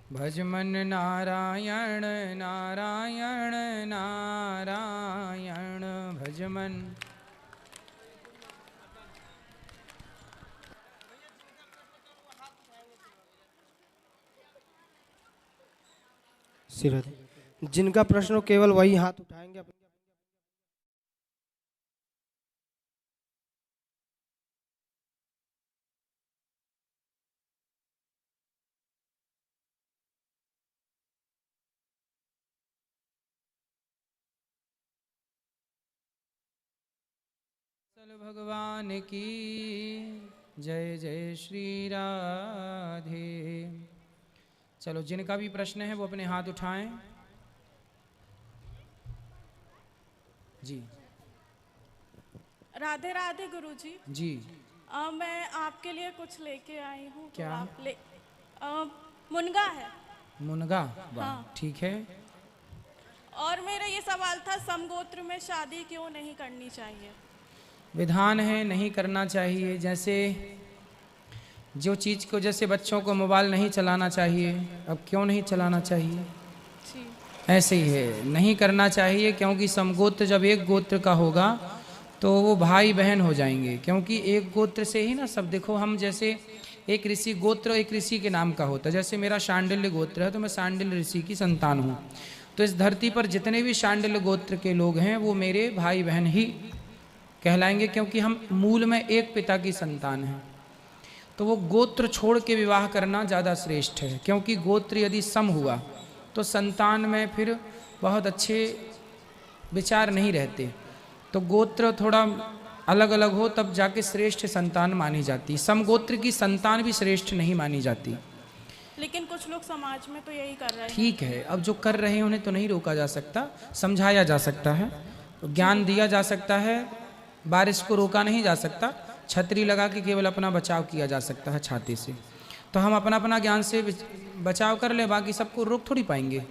भज मन नारायण नारायण नारायण भज मन। जिनका प्रश्न हो केवल वही हाथ उठाएंगे। भगवान की जय जय श्री राधे। चलो जिनका भी प्रश्न है वो अपने हाथ उठाएं। जी राधे राधे गुरुजी। जी मैं आपके लिए कुछ लेके आई हूँ। क्या? तो आप ले मुनगा है। मुनगा? वाह हाँ। ठीक है। और मेरा ये सवाल था, समगोत्र में शादी क्यों नहीं करनी चाहिए? विधान है नहीं करना चाहिए। जैसे जो चीज़ को, जैसे बच्चों को मोबाइल नहीं चलाना चाहिए, अब क्यों नहीं चलाना चाहिए? जी। ऐसे ही है, नहीं करना चाहिए। क्योंकि समगोत्र जब एक गोत्र का होगा तो वो भाई बहन हो जाएंगे। क्योंकि एक गोत्र से ही ना सब, देखो हम जैसे एक ऋषि गोत्र एक ऋषि के नाम का होता है। जैसे मेरा शांडिल्य गोत्र है तो मैं शांडिल्य ऋषि की संतान हूँ। तो इस धरती पर जितने भी शांडिल्य गोत्र के लोग हैं वो मेरे भाई बहन ही कहलाएंगे, क्योंकि हम मूल में एक पिता की संतान हैं। तो वो गोत्र छोड़ के विवाह करना ज़्यादा श्रेष्ठ है। क्योंकि गोत्र यदि सम हुआ तो संतान में फिर बहुत अच्छे विचार नहीं रहते। तो गोत्र थोड़ा अलग अलग हो तब जाके श्रेष्ठ संतान मानी जाती। समगोत्र की संतान भी श्रेष्ठ नहीं मानी जाती। लेकिन कुछ लोग समाज में तो यही कर रहे हैं। ठीक है, अब जो कर रहे हैं उन्हें तो नहीं रोका जा सकता, समझाया जा सकता है, तो ज्ञान दिया जा सकता है। बारिश को रोका नहीं जा सकता, छतरी लगा के केवल अपना बचाव किया जा सकता है छाते से। तो हम अपना अपना ज्ञान से बचाव कर ले, बाकी सबको रोक थोड़ी पाएंगे।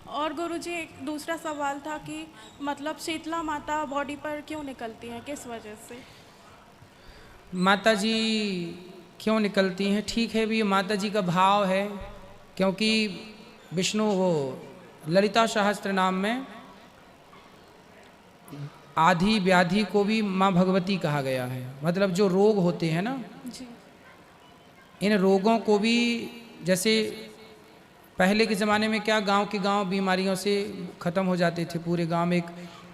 और गुरुजी एक दूसरा सवाल था कि मतलब शीतला माता बॉडी पर क्यों निकलती हैं, किस वजह से? माता जी क्यों निकलती हैं? ठीक है भी, माता जी का भाव है। क्योंकि विष्णु वो ललिता सहस्त्र नाम में आधि व्याधि को भी माँ भगवती कहा गया है। मतलब जो रोग होते हैं ना, जी। इन रोगों को भी, जैसे पहले के ज़माने में क्या गांव के गांव बीमारियों से ख़त्म हो जाते थे। पूरे गांव में एक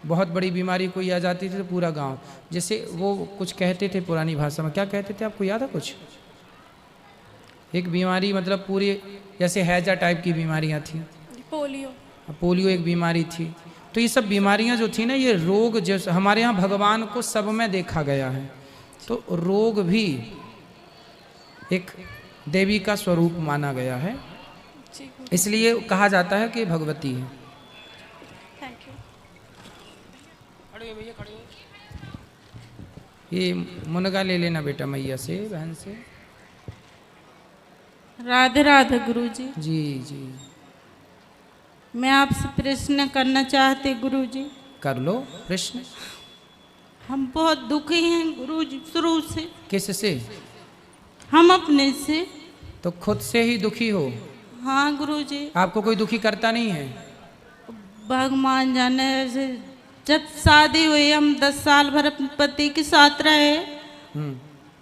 बहुत बड़ी बीमारी कोई आ जाती थी तो पूरा गांव, जैसे वो कुछ कहते थे पुरानी भाषा में, क्या कहते थे आपको याद है कुछ? एक बीमारी, मतलब पूरी जैसे हैजा टाइप की बीमारियां थी। पोलियो। पोलियो एक बीमारी थी। तो ये सब बीमारियां जो थी ना, ये रोग जो हमारे यहाँ भगवान को सब में देखा गया है। तो रोग भी एक देवी का स्वरूप माना गया है, इसलिए कहा जाता है कि भगवती है। Thank you. ये मुनगा ले लेना बेटा मैया से, बहन से। राधे राधे गुरुजी। जी जी मैं आपसे प्रश्न करना चाहती गुरुजी। कर लो प्रश्न। हम बहुत दुखी हैं गुरुजी शुरू से। किससे? हम अपने से। तो खुद से ही दुखी हो? हाँ गुरुजी। आपको कोई दुखी करता नहीं है? भगवान जाने, ऐसे जब शादी हुई हम 10 साल भर अपने पति के साथ रहे।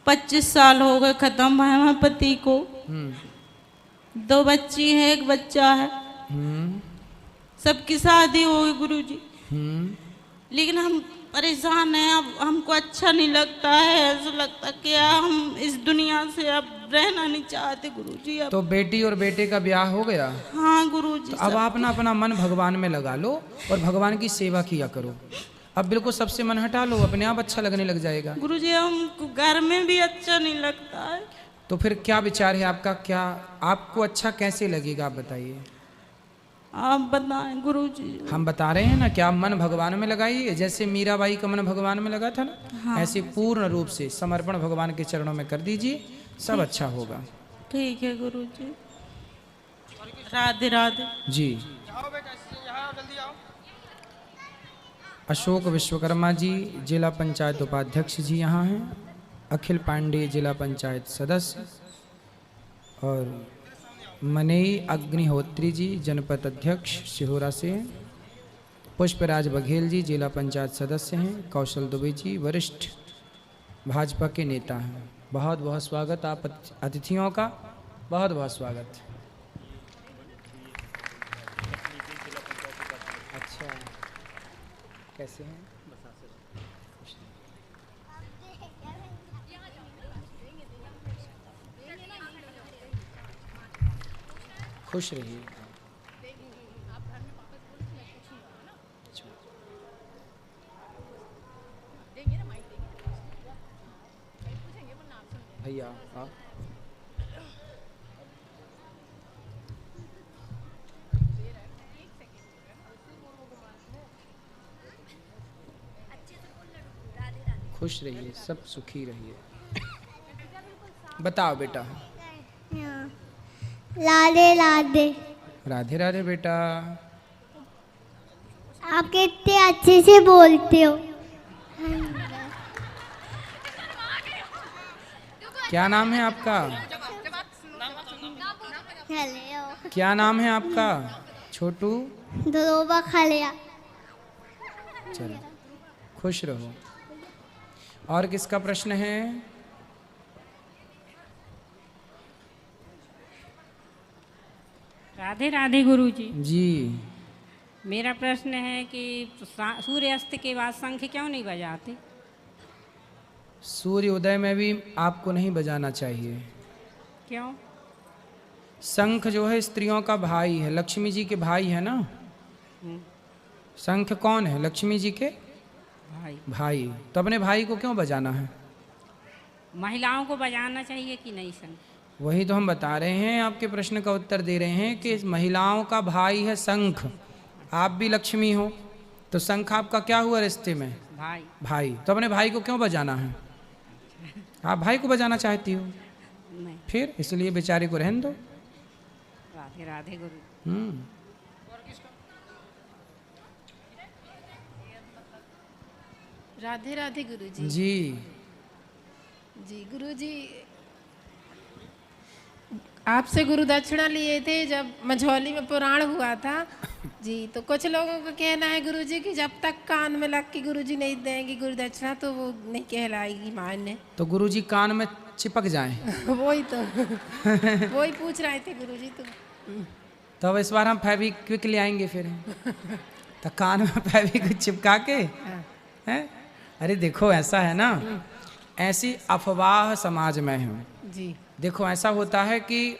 25 साल हो गए खत्म है हमारे पति को। 2 बच्ची हैं, 1 बच्चा है। सबकी शादी हो गई गुरुजी। लेकिन हम परेशान हैं। अब हमको अच्छा नहीं लगता है। ऐसा लगता कि हम इस दुनिया से अब रहना नहीं चाहते गुरुजी। अब तो बेटी और बेटे का ब्याह हो गया? हाँ गुरुजी। तो अब आप ना अपना मन भगवान में लगा लो और भगवान की सेवा किया करो। अब बिल्कुल सबसे मन हटा लो, अपने आप अच्छा लगने लग जाएगा। गुरुजी हमको घर में भी अच्छा नहीं लगता है। तो फिर क्या विचार है आपका? क्या आपको अच्छा कैसे लगेगा, आप बताइए। आप बताएं गुरुजी। हम बता रहे हैं ना, क्या मन भगवान में लगाइए। जैसे मीराबाई का मन भगवान में लगा था ना, हाँ। ऐसे पूर्ण रूप से समर्पण भगवान के चरणों में कर दीजिए, सब अच्छा होगा। ठीक है गुरुजी। राधे राधे जी। अशोक विश्वकर्मा जी जिला पंचायत उपाध्यक्ष जी यहाँ हैं। अखिल पांडे जिला पंचायत सदस्य और मनई अग्निहोत्री जी जनपद अध्यक्ष सिहोरा से हैं। पुष्पराज बघेल जी जिला पंचायत सदस्य हैं। कौशल दुबे जी वरिष्ठ भाजपा के नेता हैं। बहुत बहुत स्वागत आप अतिथियों का, बहुत बहुत स्वागत। अच्छा, कैसे हैं? खुश रहिए। भैया आप खुश रहिए, सब सुखी रहिए। बताओ बेटा। राधे राधे। राधे राधे बेटा। आप कितने अच्छे से बोलते हो। क्या नाम है आपका? हेलो। क्या नाम है आपका? छोटू। ध्रुवा खलिया। चलो खुश रहो। और किसका प्रश्न है? राधे राधे गुरुजी। जी। मेरा प्रश्न है कि सूर्यास्त के बाद शंख क्यों नहीं बजाते? सूर्य उदय में भी आपको नहीं बजाना चाहिए। क्यों? शंख जो है स्त्रियों का भाई है, लक्ष्मी जी के भाई है ना। शंख कौन है? लक्ष्मी जी के भाई। तो अपने भाई को क्यों बजाना है? महिलाओं को बजाना चाहिए कि नहीं शंख? वही तो हम बता रहे हैं, आपके प्रश्न का उत्तर दे रहे हैं कि महिलाओं का भाई है शंख। आप भी लक्ष्मी हो तो शंख आपका क्या हुआ रिश्ते में? भाई। तो अपने भाई को क्यों बजाना है? आप भाई को बजाना चाहती हो? नहीं। फिर इसलिए बेचारे को रहने दो। राधे राधे गुरु। राधे राधे गुरुजी। जी जी गुरुजी, आपसे गुरु दक्षिणा लिए थे जब मझौली में पुराण हुआ था जी। तो कुछ लोगों का कहना है गुरुजी कि जब तक कान में लग के गुरुजी नहीं देंगे गुरु दक्षिणा तो वो नहीं कहलाएगी मान्य। तो गुरुजी कान में चिपक जाएं। वही तो वही पूछ रहे थे गुरुजी। तो अब इस बार हम फेविक्विक ले आएंगे फिर। तो कान में फेविक्विक चिपका के हैं। अरे देखो ऐसा है ना, ऐसी अफवाह समाज में है जी। देखो ऐसा होता है कि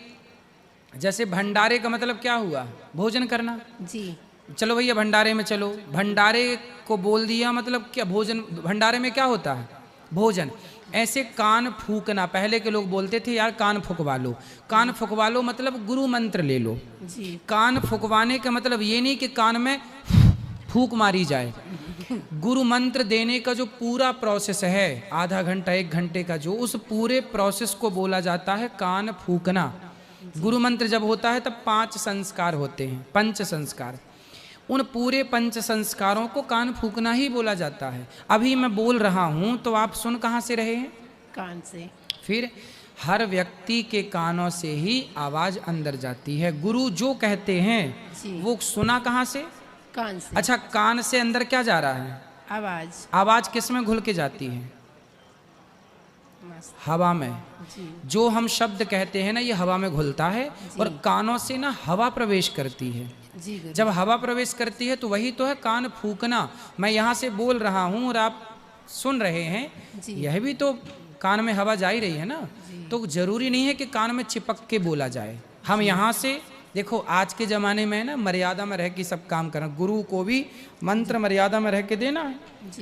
जैसे भंडारे का मतलब क्या हुआ? भोजन करना जी। चलो भैया भंडारे में चलो। भंडारे को बोल दिया मतलब क्या? भोजन। भंडारे में क्या होता है? भोजन। ऐसे कान फूकना, पहले के लोग बोलते थे यार कान फुकवा लो। कान फुकवा लो मतलब गुरु मंत्र ले लो जी। कान फुकवाने का मतलब ये नहीं कि कान में फूक मारी जाए। गुरु मंत्र देने का जो पूरा प्रोसेस है, आधा घंटा 1 घंटे का, जो उस पूरे प्रोसेस को बोला जाता है कान फूकना। गुरु मंत्र जब होता है तब 5 संस्कार होते हैं, 5 संस्कार। उन पूरे 5 संस्कारों को कान फूकना ही बोला जाता है। अभी मैं बोल रहा हूं तो आप सुन कहां से रहे हैं? कान से। फिर हर व्यक्ति के कानों से ही आवाज अंदर जाती है। गुरु जो कहते हैं वो सुना कहां से? कान से। अच्छा, कान से अंदर क्या जा रहा है? आवाज। आवाज किस में घुल के जाती है? हवा में। जो हम शब्द कहते हैं ना ये हवा में घुलता है और कानों से ना हवा प्रवेश करती है। जब हवा प्रवेश करती है तो वही तो है कान फूकना। मैं यहाँ से बोल रहा हूँ और आप सुन रहे हैं, यह भी तो कान में हवा जा ही रही है ना। तो जरूरी नहीं है कि कान में चिपक के बोला जाए। हम यहाँ से देखो आज के ज़माने में ना मर्यादा में रह के सब काम करना। गुरु को भी मंत्र मर्यादा में रह के देना है।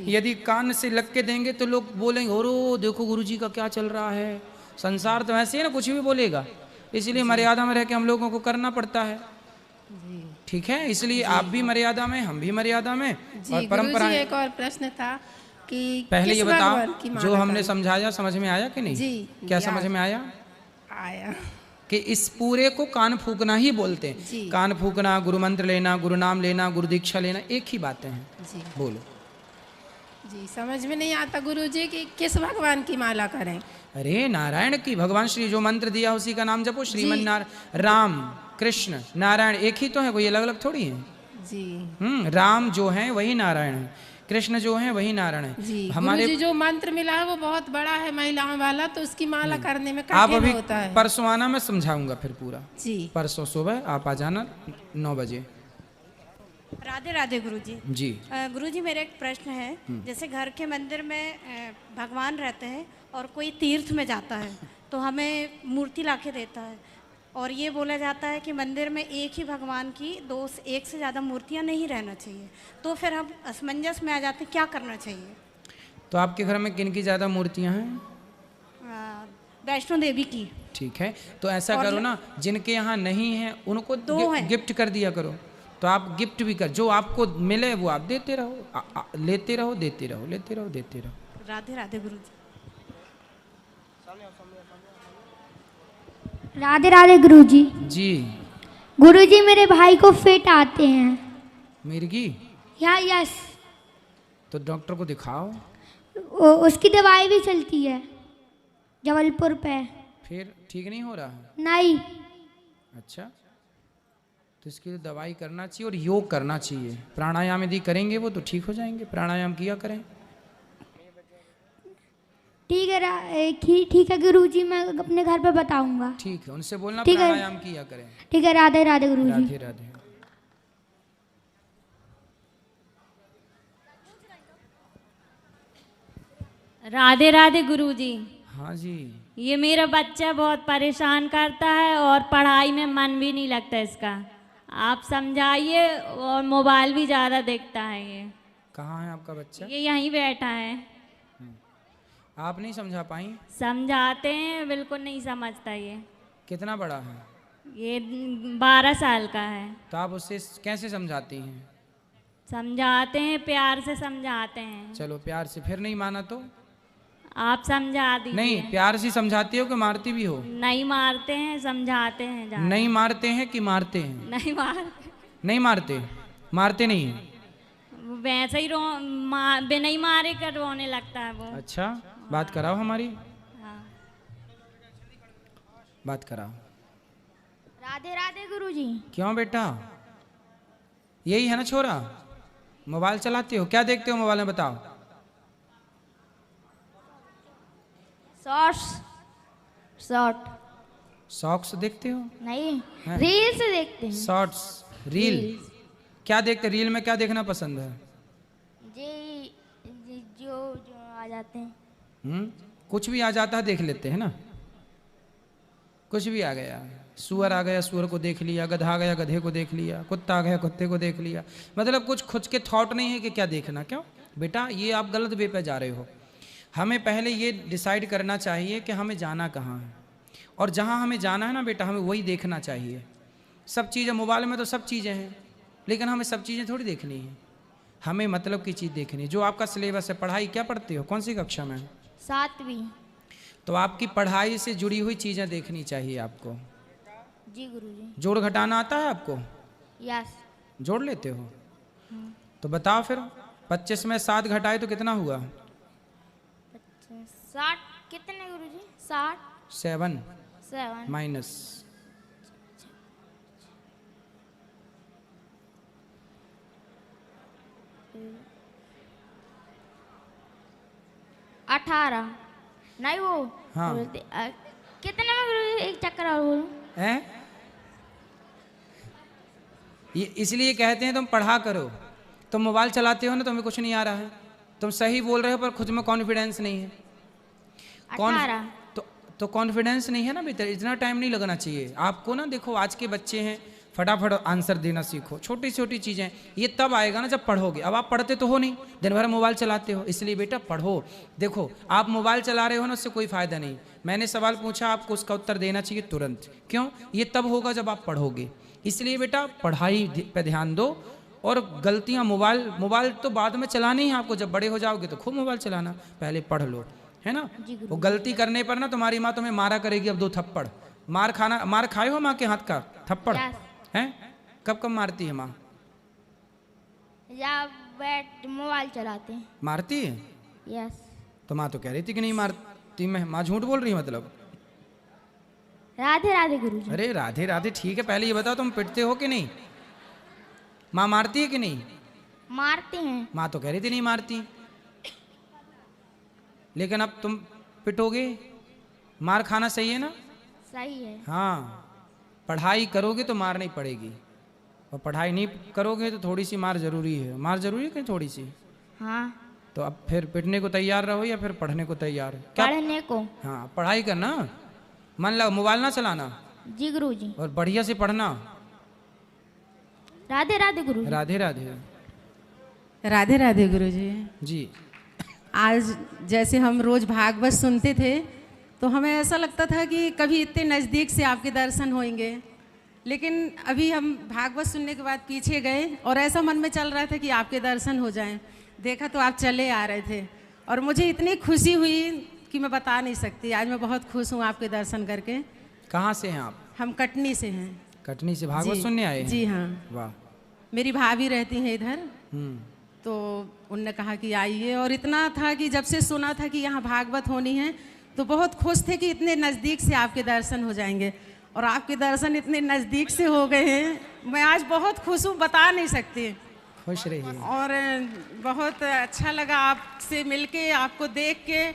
यदि कान से लग के देंगे तो लोग बोलेंगे ओरो देखो गुरुजी का क्या चल रहा है। संसार तो ऐसे ही ना, कुछ भी बोलेगा। इसलिए मर्यादा में रह के हम लोगों को करना पड़ता है। ठीक है, इसलिए आप भी मर्यादा में, हम भी मर्यादा में। और परंपरा। एक और प्रश्न था कि पहले ये बताओ जो हमने समझाया समझ में आया कि नहीं? जी। क्या समझ में आया? आया कि इस पूरे को कान फूकना ही बोलते हैं। कान फूकना, गुरु मंत्र लेना, गुरु नाम लेना, गुरु दीक्षा लेना, एक ही बातें हैं। जी। बोलो। जी समझ में नहीं आता गुरुजी कि किस भगवान की माला करें। अरे नारायण की, भगवान श्री जो मंत्र दिया उसी का नाम जपो। श्रीमन नारायण, राम कृष्ण नारायण एक ही तो है, कोई अलग अलग थोड़ी है। जी राम जो है वही नारायण है, कृष्ण जो है वही नारायण है। जी हमारे गुरुजी जो मंत्र मिला है वो बहुत बड़ा है महिलाओं वाला, तो उसकी माला करने में आप कठिन अभी होता है। परसों आना, मैं समझाऊंगा फिर पूरा। जी परसों सुबह आप आ जाना 9 बजे। राधे राधे गुरुजी। जी गुरुजी मेरा एक प्रश्न है, जैसे घर के मंदिर में भगवान रहते हैं और कोई तीर्थ में जाता है तो हमें मूर्ति लाके देता है, और ये बोला जाता है कि मंदिर में एक ही भगवान की एक से ज़्यादा मूर्तियाँ नहीं रहना चाहिए, तो फिर हम असमंजस में आ जाते हैं, क्या करना चाहिए? तो आपके घर में किन की ज़्यादा मूर्तियाँ हैं? वैष्णो देवी की। ठीक है, तो ऐसा करो ना, जिनके यहाँ नहीं है उनको हैं। गिफ्ट कर दिया करो। तो आप गिफ्ट भी कर, जो आपको मिले वो आप देते रहो, लेते रहो, देते रहो, लेते रहो, देते रहो। राधे राधे गुरुजी। राधे राधे गुरुजी। जी गुरुजी मेरे भाई को फिट आते हैं। मिर्गी, यस। तो डॉक्टर को दिखाओ। उसकी दवाई भी चलती है जबलपुर पे। फिर ठीक नहीं हो रहा है? नहीं। अच्छा, तो इसके लिए दवाई करना चाहिए और योग करना चाहिए। प्राणायाम यदि करेंगे वो तो ठीक हो जाएंगे, प्राणायाम किया करें। ठीक है ठीक है गुरुजी, मैं अपने घर पे बताऊंगा। ठीक है, उनसे बोलना ठीक है। प्राणायाम किया करें। ठीक है, राधे राधे गुरुजी। राधे राधे। राधे राधे गुरुजी। हाँ जी। ये मेरा बच्चा बहुत परेशान करता है और पढ़ाई में मन भी नहीं लगता इसका, आप समझाइए। और मोबाइल भी ज़्यादा देखता है ये। कहाँ है आपका बच्चा? ये यहीं बैठा है। आप नहीं समझा पाई? समझाते हैं, बिल्कुल नहीं समझता ये। कितना बड़ा है? ये 12 साल का है। तो आप उससे कैसे समझाती हैं? समझाते हैं, प्यार से समझाते हैं। चलो प्यार से, फिर नहीं माना तो? आप समझा दीजिए। नहीं, प्यार से समझाती हो कि मारती भी हो? नहीं मारते हैं, समझाते हैं ज़्यादा। नहीं मारते हैं कि मारते हैं? नहीं मारते। नहीं मारते, मारते नहीं है। वैसे ही बिना ही मारे कर रोने लगता है वो। अच्छा, बात कराओ हमारी। हाँ। बात कराओ। राधे राधे गुरुजी। क्यों बेटा, यही है ना छोरा? मोबाइल चलाते हो? क्या देखते हो मोबाइल में बताओ? शॉर्ट्स देखते हो? नहीं, हैं? रील्स देखते हैं। Shorts, reel. क्या देखते? रील में क्या देखना पसंद है? जो आ जाते हैं। कुछ भी आ जाता है देख लेते हैं ना। कुछ भी आ गया, सुअर आ गया सुअर को देख लिया, गधा आ गया गधे को देख लिया, कुत्ता आ गया कुत्ते को देख लिया। मतलब कुछ खुद के थॉट नहीं है कि क्या देखना। क्यों बेटा, ये आप गलत वे पे जा रहे हो। हमें पहले ये डिसाइड करना चाहिए कि हमें जाना कहाँ है, और जहाँ हमें जाना है ना बेटा, हमें वही देखना चाहिए। सब चीज़ें मोबाइल में तो सब चीज़ें हैं, लेकिन हमें सब चीज़ें थोड़ी देखनी है। हमें मतलब की चीज़ देखनी है। जो आपका सिलेबस है, पढ़ाई क्या पढ़ते हो, कौन सी कक्षा में? 7वीं। तो आपकी पढ़ाई से जुड़ी हुई चीज़ें देखनी चाहिए आपको। जी गुरुजी। जोड़ घटाना आता है आपको? यस। जोड़ लेते हो? तो बताओ फिर, 25 में 7 घटाए तो कितना हुआ? 60 कितने गुरुजी? 7 7 माइनस 18। नहीं वो हाँ। कितने में गुरुजी? एक चक्कर और बोलो। हैं? ये इसलिए कहते हैं तुम पढ़ा करो। तुम मोबाइल चलाते हो ना, तुम्हें कुछ नहीं आ रहा है। तुम सही बोल रहे हो पर खुद में कॉन्फिडेंस नहीं है। 18। तो कॉन्फिडेंस नहीं है ना भीतर, इतना टाइम नहीं लगना चाहिए आपको ना। देखो आज के बच्चे हैं, फटाफट आंसर देना सीखो। छोटी छोटी चीज़ें, ये तब आएगा ना जब पढ़ोगे। अब आप पढ़ते तो हो नहीं, दिन भर मोबाइल चलाते हो। इसलिए बेटा पढ़ो। देखो आप मोबाइल चला रहे हो ना, उससे कोई फ़ायदा नहीं। मैंने सवाल पूछा, आपको उसका उत्तर देना चाहिए तुरंत। क्यों? ये तब होगा जब आप पढ़ोगे। इसलिए बेटा पढ़ाई पे ध्यान दो। और गलतियाँ, मोबाइल तो बाद में चलानी है आपको। जब बड़े हो जाओगे तो खूब मोबाइल चलाना, पहले पढ़ लो, है ना। वो गलती करने पर ना तुम्हारी माँ तुम्हें मारा करेगी। अब 2 थप्पड़ मार खाए हो माँ के हाथ का थप्पड़? हैं? कब कब मारती है माँ? जब बैठ मोबाइल चलाते हैं। मारती है? यस। तो माँ तो कह रही थी कि नहीं मारती, मैं माँ झूठ बोल रही है मतलब? राधे राधे गुरुजी। अरे राधे राधे ठीक है, पहले ये बताओ तुम पिटते हो कि नहीं? माँ मारती है कि नहीं? मारते हैं। माँ तो कह रही थी नहीं मारती, लेकिन अब तुम पिटोगे। मार खाना सही है ना? सही है। हाँ, पढ़ाई करोगे तो मार नहीं पड़ेगी, और पढ़ाई नहीं करोगे तो थोड़ी सी मार जरूरी है। मार जरूरी है कि थोड़ी सी? हाँ। तो अब फिर पिटने को तैयार रहो या फिर पढ़ने को तैयार? क्या? पढ़ने को। हाँ, पढ़ाई करना, मन लगा, मोबाइल ना चलाना। जी गुरुजी। और बढ़िया से पढ़ना। राधे राधे गुरुजी। राधे राधे। राधे राधे गुरुजी। जी। आज जैसे हम रोज भागवत सुनते थे तो हमें ऐसा लगता था कि कभी इतने नज़दीक से आपके दर्शन होंगे, लेकिन अभी हम भागवत सुनने के बाद पीछे गए और ऐसा मन में चल रहा था कि आपके दर्शन हो जाएं। देखा तो आप चले आ रहे थे और मुझे इतनी खुशी हुई कि मैं बता नहीं सकती। आज मैं बहुत खुश हूँ आपके दर्शन करके। कहाँ से हैं आप? हम कटनी से हैं। कटनी से भागवत जी, सुनने आए हैं? जी हाँ। वाह। मेरी भाभी रहती हैं इधर, तो उनने कहा कि आइए, और इतना था कि जब से सुना था कि यहाँ भागवत होनी है तो बहुत खुश थे कि इतने नज़दीक से आपके दर्शन हो जाएंगे, और आपके दर्शन इतने नज़दीक से हो गए हैं। मैं आज बहुत खुश हूँ, बता नहीं सकती। खुश रहिए। और बहुत अच्छा लगा आपसे मिलके, आपको देख के,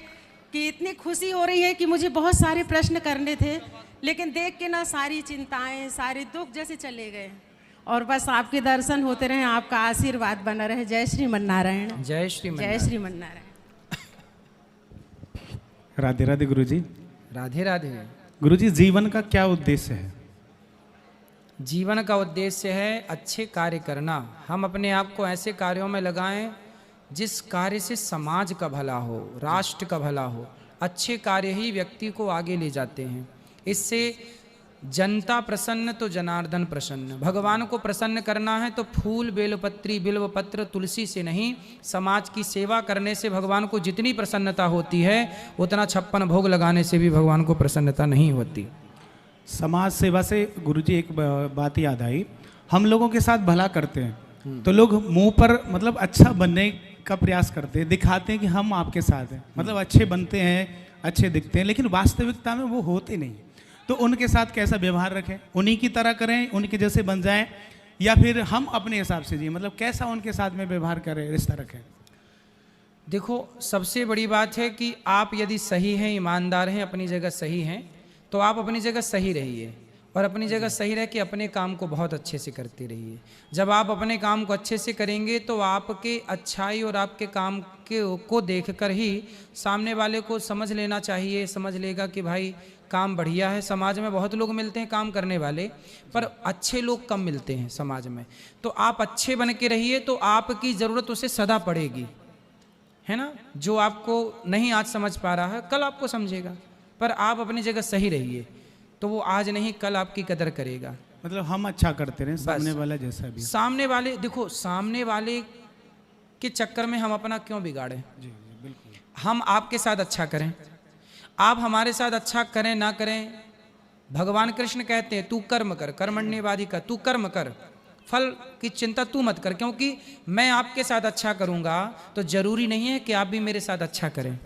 कि इतनी खुशी हो रही है कि मुझे बहुत सारे प्रश्न करने थे, लेकिन देख के ना सारी चिंताएं, सारे दुख जैसे चले गए, और बस आपके दर्शन होते रहे, आपका आशीर्वाद बना रहे। जय श्रीमन नारायण। जय श्रीमन नारायण। जय श्रीमन नारायण। राधे राधे गुरुजी। राधे राधे। गुरुजी, जीवन का क्या उद्देश्य है? जीवन का उद्देश्य है अच्छे कार्य करना। हम अपने आप को ऐसे कार्यों में लगाएं जिस कार्य से समाज का भला हो, राष्ट्र का भला हो। अच्छे कार्य ही व्यक्ति को आगे ले जाते हैं। इससे जनता प्रसन्न तो जनार्दन प्रसन्न। भगवान को प्रसन्न करना है तो फूल, बेलपत्री, बिल्व पत्र, तुलसी से नहीं, समाज की सेवा करने से भगवान को जितनी प्रसन्नता होती है उतना 56 भोग लगाने से भी भगवान को प्रसन्नता नहीं होती। समाज सेवा से गुरुजी एक बात याद आई। हम लोगों के साथ भला करते हैं तो लोग मुंह पर मतलब अच्छा बनने का प्रयास करते हैं, दिखाते हैं कि हम आपके साथ हैं, मतलब अच्छे बनते हैं, अच्छे दिखते हैं, लेकिन वास्तविकता में वो होते नहीं। तो उनके साथ कैसा व्यवहार रखें? उन्हीं की तरह करें, उनके जैसे बन जाएं, या फिर हम अपने हिसाब से जिए? मतलब कैसा उनके साथ में व्यवहार करें, रिश्ता रखें? देखो, सबसे बड़ी बात है कि आप यदि सही हैं, ईमानदार हैं, अपनी जगह सही हैं, तो आप अपनी जगह सही रहिए, और अपनी जगह सही रह के अपने काम को बहुत अच्छे से करते रहिए। जब आप अपने काम को अच्छे से करेंगे तो आपके अच्छाई और आपके काम को देखकर ही सामने वाले को समझ लेना चाहिए, समझ लेगा कि भाई काम बढ़िया है। समाज में बहुत लोग मिलते हैं काम करने वाले, पर अच्छे लोग कम मिलते हैं समाज में। तो आप अच्छे बन के रहिए तो आपकी ज़रूरत उसे सदा पड़ेगी, है ना। जो आपको नहीं आज समझ पा रहा है कल आपको समझेगा, पर आप अपनी जगह सही रहिए तो वो आज नहीं कल आपकी कदर करेगा। मतलब हम अच्छा करते रहे, सामने वाला जैसा भी। सामने वाले, देखो, सामने वाले के चक्कर में हम अपना क्यों बिगाड़ें? जी बिल्कुल। हम आपके साथ अच्छा करें, आप हमारे साथ अच्छा करें ना करें, भगवान कृष्ण कहते हैं तू कर्म कर, कर्मण्येवाधिकार, तू कर्म कर, फल की चिंता तू मत कर, क्योंकि मैं आपके साथ अच्छा करूंगा तो जरूरी नहीं है कि आप भी मेरे साथ अच्छा करें।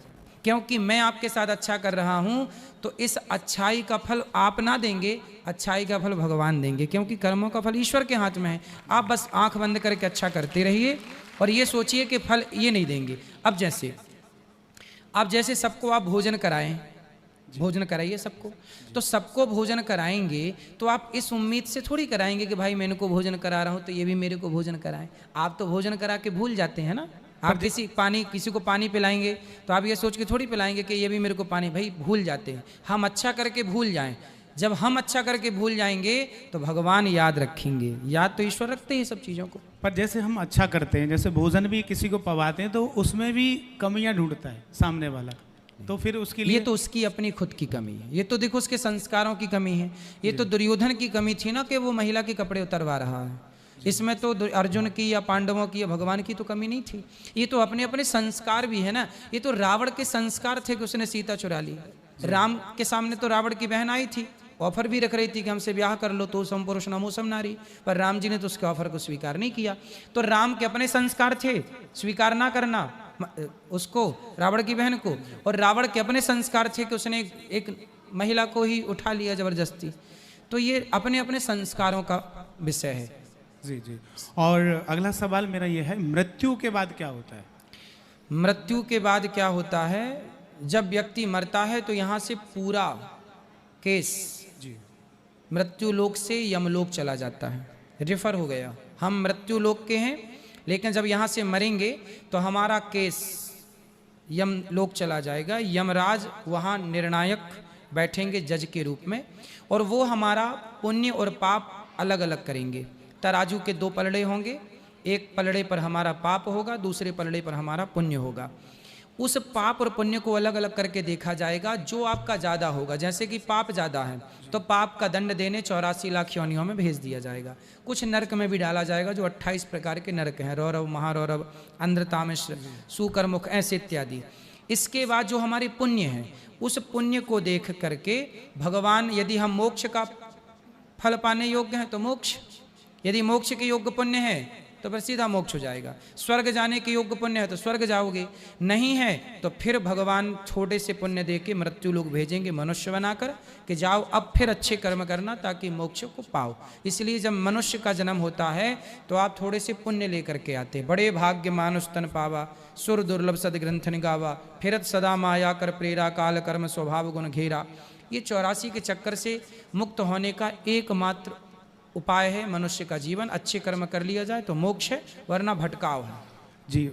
क्योंकि मैं आपके साथ अच्छा कर रहा हूं तो इस अच्छाई का फल आप ना देंगे, अच्छाई का फल भगवान देंगे, क्योंकि कर्मों का फल ईश्वर के हाथ में है। आप बस आंख बंद करके अच्छा करते रहिए और ये सोचिए कि फल ये नहीं देंगे। अब जैसे सबको आप भोजन कराएं, भोजन कराइए सबको, तो सबको भोजन कराएंगे तो आप इस उम्मीद से थोड़ी कराएंगे कि भाई मैं इनको भोजन करा रहा हूं तो ये भी मेरे को भोजन कराएं। आप तो भोजन करा के भूल जाते हैं ना। आप किसी को पानी पिलाएंगे तो आप ये सोच के थोड़ी पिलाएंगे कि ये भी मेरे को पानी, भाई भूल जाते हैं। हम अच्छा करके भूल जाएं, जब हम अच्छा करके भूल जाएंगे तो भगवान याद रखेंगे। याद तो ईश्वर रखते हैं सब चीज़ों को। पर जैसे हम अच्छा करते हैं, जैसे भोजन भी किसी को पवाते हैं तो उसमें भी कमियां ढूंढता है सामने वाला, तो फिर उसके लिए ये तो उसकी अपनी खुद की कमी है। ये तो देखो उसके संस्कारों की कमी है। ये तो दुर्योधन की कमी थी ना कि वो महिला के कपड़े उतरवा रहा है। इसमें तो अर्जुन की या पांडवों की या भगवान की तो कमी नहीं थी। ये तो अपने अपने संस्कार भी है ना। ये तो रावण के संस्कार थे कि उसने सीता चुरा ली। राम के सामने तो रावण की बहन आई थी, ऑफर भी रख रही थी कि हमसे ब्याह कर लो, तो सम पुरुष नमो सम नारी, पर राम जी ने तो उसके ऑफर को स्वीकार नहीं किया। तो राम के अपने संस्कार थे स्वीकार ना करना उसको, रावण की बहन को, और रावण के अपने संस्कार थे कि उसने एक महिला को ही उठा लिया जबरदस्ती। तो ये अपने अपने संस्कारों का विषय है। जी जी। और अगला सवाल मेरा ये है, मृत्यु के बाद क्या होता है? मृत्यु के बाद क्या होता है, जब व्यक्ति मरता है तो यहाँ से पूरा केस जी मृत्यु लोक से यमलोक चला जाता है, रेफर हो गया। हम मृत्यु लोक के हैं, लेकिन जब यहाँ से मरेंगे तो हमारा केस यमलोक चला जाएगा। यमराज वहाँ निर्णायक बैठेंगे जज के रूप में, और वो हमारा पुण्य और पाप अलग अलग करेंगे। तराजू के 2 पलड़े होंगे, एक पलड़े पर हमारा पाप होगा, दूसरे पलड़े पर हमारा पुण्य होगा। उस पाप और पुण्य को अलग अलग करके देखा जाएगा। जो आपका ज़्यादा होगा, जैसे कि पाप ज़्यादा है तो पाप का दंड देने 84 लाख योनियों में भेज दिया जाएगा। कुछ नरक में भी डाला जाएगा, जो 28 प्रकार के नरक हैं, रौरव, महारौरव, अंधतामिश्र, सुकरमुख, ऐसे इत्यादि। इसके बाद जो हमारे पुण्य हैं, उस पुण्य को देख करके भगवान, यदि हम मोक्ष का फल पाने योग्य हैं तो मोक्ष, यदि मोक्ष के योग्य पुण्य है तो फिर सीधा मोक्ष हो जाएगा। स्वर्ग जाने के योग्य पुण्य है तो स्वर्ग जाओगे, नहीं है तो फिर भगवान छोटे से पुण्य दे के मृत्यु लोग भेजेंगे मनुष्य बनाकर कि जाओ अब फिर अच्छे कर्म करना ताकि मोक्ष को पाओ। इसलिए जब मनुष्य का जन्म होता है तो आप थोड़े से पुण्य लेकर के आते। बड़े भाग्य मानुष तन पावा, सुर दुर्लभ सद ग्रंथन गावा, फिरत सदा माया कर प्रेरा, काल कर्म स्वभाव गुण घेरा। ये 84 के चक्कर से मुक्त होने का एकमात्र उपाय है मनुष्य का जीवन। अच्छे कर्म कर लिया जाए तो मोक्ष है, वरना भटकाव है। जी,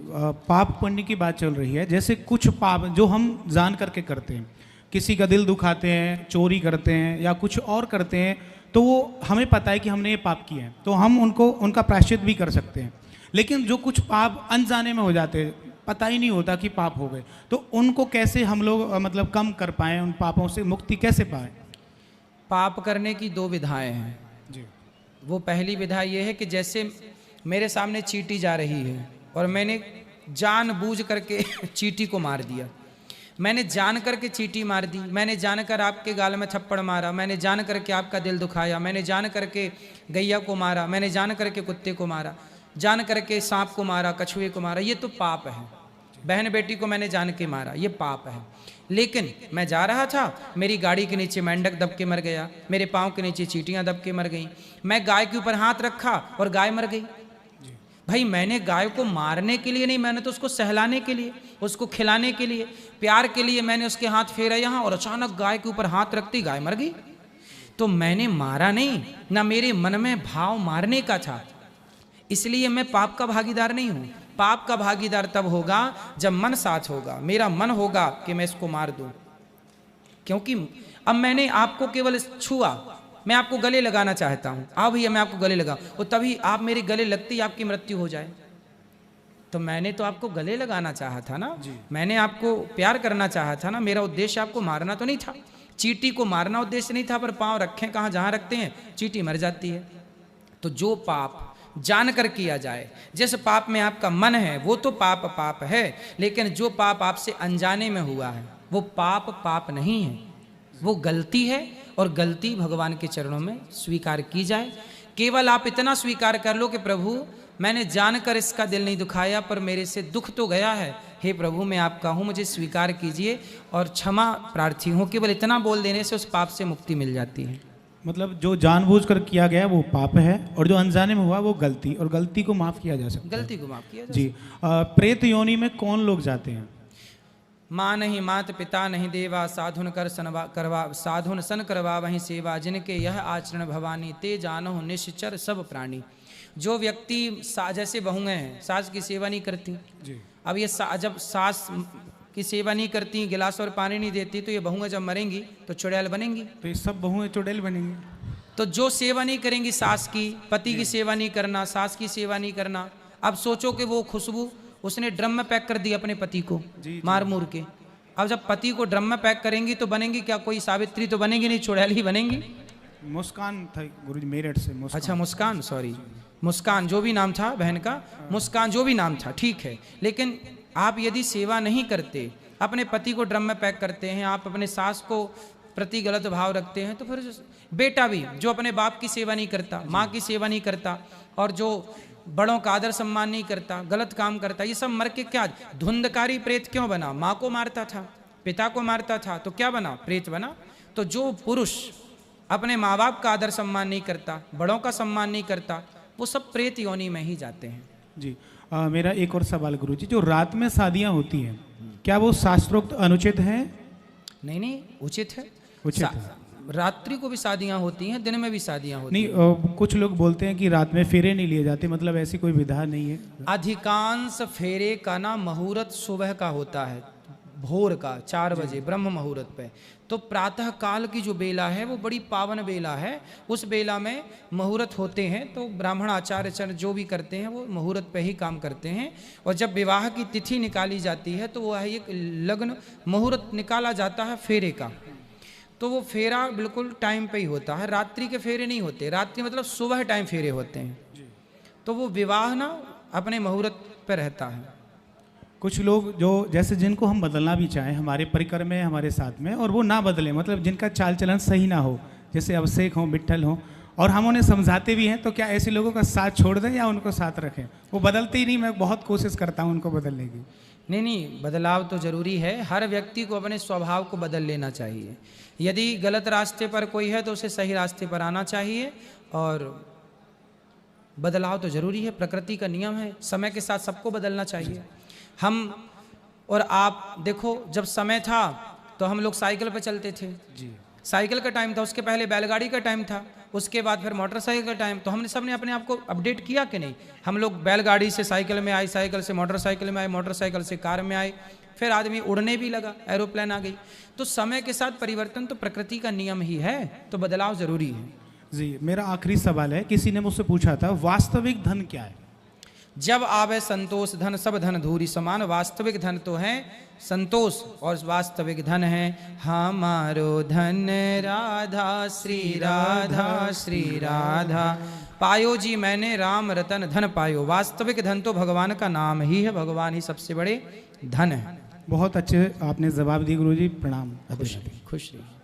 पाप पुण्य की बात चल रही है। जैसे कुछ पाप जो हम जान करके करते हैं, किसी का दिल दुखाते हैं, चोरी करते हैं या कुछ और करते हैं, तो वो हमें पता है कि हमने ये पाप किए हैं, तो हम उनका प्रायश्चित भी कर सकते हैं। लेकिन जो कुछ पाप अनजाने में हो जाते हैं, पता ही नहीं होता कि पाप हो गए, तो उनको कैसे हम लोग मतलब कम कर पाएँ, उन पापों से मुक्ति कैसे पाएँ? पाप करने की 2 विधाएं हैं जी। वो पहली विधा ये है कि जैसे मेरे सामने चींटी जा रही है और मैंने जानबूझ करके चींटी को मार दिया, मैंने जान करके चींटी मार दी, मैंने जानकर आपके गाल में थप्पड़ मारा, मैंने जान करके आपका दिल दुखाया, मैंने जान करके गैया को मारा, मैंने जान करके कुत्ते को मारा, जान करके सांप को मारा, कछुए को मारा, ये तो पाप है। बहन बेटी को मैंने जान के मारा, ये पाप है। लेकिन मैं जा रहा था, मेरी गाड़ी के नीचे मेंढक दब के मर गया, मेरे पाँव के नीचे चींटियां दब के मर गईं, मैं गाय के ऊपर हाथ रखा और गाय मर गई। भाई मैंने गाय को मारने के लिए नहीं, मैंने तो उसको सहलाने के लिए, उसको खिलाने के लिए, प्यार के लिए मैंने उसके हाथ फेरा यहाँ, और अचानक गाय के ऊपर हाथ रखती गाय मर गई। तो मैंने मारा नहीं, ना मेरे मन में भाव मारने का था, इसलिए मैं पाप का भागीदार नहीं हूँ। पाप का भागीदार तब होगा जब मन साथ होगा, मेरा मन होगा कि मैं इसको मार दूं, क्योंकि अब मैंने आपको केवल छुआ, मैं आपको गले लगाना चाहता हूं, आओ भैया मैं आपको गले लगाऊं, और तभी आप मेरे गले लगते ही आपकी मृत्यु हो जाए। तो मैंने तो आपको गले लगाना चाहा था ना, मैंने आपको प्यार करना चाहा था ना, मेरा उद्देश्य आपको मारना तो नहीं था। चींटी को मारना उद्देश्य नहीं था, पर पाँव रखें कहाँ, जहाँ रखते हैं चींटी मर जाती है। तो जो पाप जानकर किया जाए, जिस पाप में आपका मन है वो तो पाप है, लेकिन जो पाप आपसे अनजाने में हुआ है वो पाप नहीं है, वो गलती है, और गलती भगवान के चरणों में स्वीकार की जाए। केवल आप इतना स्वीकार कर लो कि प्रभु मैंने जानकर इसका दिल नहीं दुखाया, पर मेरे से दुख तो गया है, हे प्रभु मैं आपका हूँ, मुझे स्वीकार कीजिए और क्षमा प्रार्थी हूँ। केवल इतना बोल देने से उस पाप से मुक्ति मिल जाती है। मतलब जो जानबूझकर किया गया वो पाप है, और जो अनजाने में हुआ वो गलती, और गलती को माफ किया जा सकता है। गलती को माफ किया जा जी। प्रेत योनि में कौन लोग जाते हैं? माँ नहीं मात पिता नहीं देवा, साधुन कर करवा, साधुन सन करवा वहीं सेवा, जिनके यह आचरण भवानी, ते जानो निश्चर सब प्राणी। जो व्यक्ति जैसे बहुएं हैं, सास की सेवा नहीं करती जी। अब ये जब सास की सेवा नहीं करती, गिलास और पानी नहीं देती, तो ये बहुएं जब मरेंगी तो चुड़ैल बनेंगी। तो ये सब बहुएं चुड़ैल बनेंगी। तो जो सेवा नहीं करेंगी सास की, पति की सेवा नहीं करना, सास की सेवा नहीं करना, अब सोचो कि वो खुशबू उसने ड्रम में पैक कर दी अपने पति को मार मूर के। अब जब पति को ड्रम में पैक करेंगी तो बनेंगी क्या, कोई सावित्री तो बनेगी नहीं, चुड़ैल ही बनेंगी। मुस्कान था गुरुजी मेरठ से। अच्छा मुस्कान, सॉरी मुस्कान, जो भी नाम था बहन का, मुस्कान जो भी नाम था ठीक है। लेकिन आप यदि सेवा नहीं करते, अपने पति को ड्रम में पैक करते हैं, आप अपने सास को प्रति गलत भाव रखते हैं, तो फिर बेटा भी जो अपने बाप की सेवा नहीं करता, माँ की सेवा नहीं करता, और जो बड़ों का आदर सम्मान नहीं करता, गलत काम करता, ये सब मर के क्या धुंधकारी प्रेत क्यों बना? माँ को मारता था, पिता को मारता था, तो क्या बना? प्रेत बना। तो जो पुरुष अपने माँ बाप का आदर सम्मान नहीं करता, बड़ों का सम्मान नहीं करता, वो सब प्रेत योनि में ही जाते हैं। जी मेरा एक और सवाल गुरुजी, जो रात में शादियां होती हैं क्या वो शास्त्रोक्त अनुचित है? नहीं, उचित है। उचित है। रात्रि को भी शादियां होती हैं, दिन में भी शादियां होती हैं। नहीं कुछ लोग बोलते हैं कि रात में फेरे नहीं लिए जाते, मतलब ऐसी कोई विधा नहीं है? अधिकांश फेरे का ना मुहूर्त सुबह का होता है, भोर का 4 बजे ब्रह्म मुहूर्त पे। तो प्रातः काल की जो बेला है वो बड़ी पावन बेला है, उस बेला में मुहूर्त होते हैं। तो ब्राह्मण आचार्य जो भी करते हैं वो मुहूर्त पे ही काम करते हैं। और जब विवाह की तिथि निकाली जाती है तो वह एक लग्न मुहूर्त निकाला जाता है फेरे का, तो वो फेरा बिल्कुल टाइम पे ही होता है। रात्रि के फेरे नहीं होते, रात्रि मतलब सुबह टाइम फेरे होते हैं। तो वो विवाह ना अपने मुहूर्त पे रहता है। कुछ लोग जो जैसे जिनको हम बदलना भी चाहें हमारे परिकर में, हमारे साथ में, और वो ना बदले, मतलब जिनका चाल चलन सही ना हो, जैसे अभिषेक हो, विट्ठल हो, और हम उन्हें समझाते भी हैं, तो क्या ऐसे लोगों का साथ छोड़ दें या उनको साथ रखें? वो बदलते ही नहीं, मैं बहुत कोशिश करता हूँ उनको बदलने की। नहीं, बदलाव तो जरूरी है। हर व्यक्ति को अपने स्वभाव को बदल लेना चाहिए। यदि गलत रास्ते पर कोई है तो उसे सही रास्ते पर आना चाहिए, और बदलाव तो जरूरी है, प्रकृति का नियम है। समय के साथ सबको बदलना चाहिए। हम और आप देखो, जब समय था तो हम लोग साइकिल पर चलते थे जी, साइकिल का टाइम था, उसके पहले बैलगाड़ी का टाइम था, उसके बाद फिर मोटरसाइकिल का टाइम। तो हमने सबने अपने आप को अपडेट किया कि नहीं? हम लोग बैलगाड़ी से साइकिल में आए, साइकिल से मोटरसाइकिल में आए, मोटरसाइकिल से कार में आए, फिर आदमी उड़ने भी लगा, एरोप्लेन आ गई। तो समय के साथ परिवर्तन तो प्रकृति का नियम ही है, तो बदलाव जरूरी है। जी मेरा आखिरी सवाल है, किसी ने मुझसे पूछा था वास्तविक धन क्या है? जब आवे संतोष धन सब धन धूरी समान। वास्तविक धन तो है संतोष, और वास्तविक धन है हमारो धन राधा श्री राधा श्री राधा। पायो जी मैंने राम रतन धन पायो। वास्तविक धन तो भगवान का नाम ही है, भगवान ही सबसे बड़े धन है। बहुत अच्छे आपने जवाब दिए गुरुजी, प्रणाम। खुश रहिए।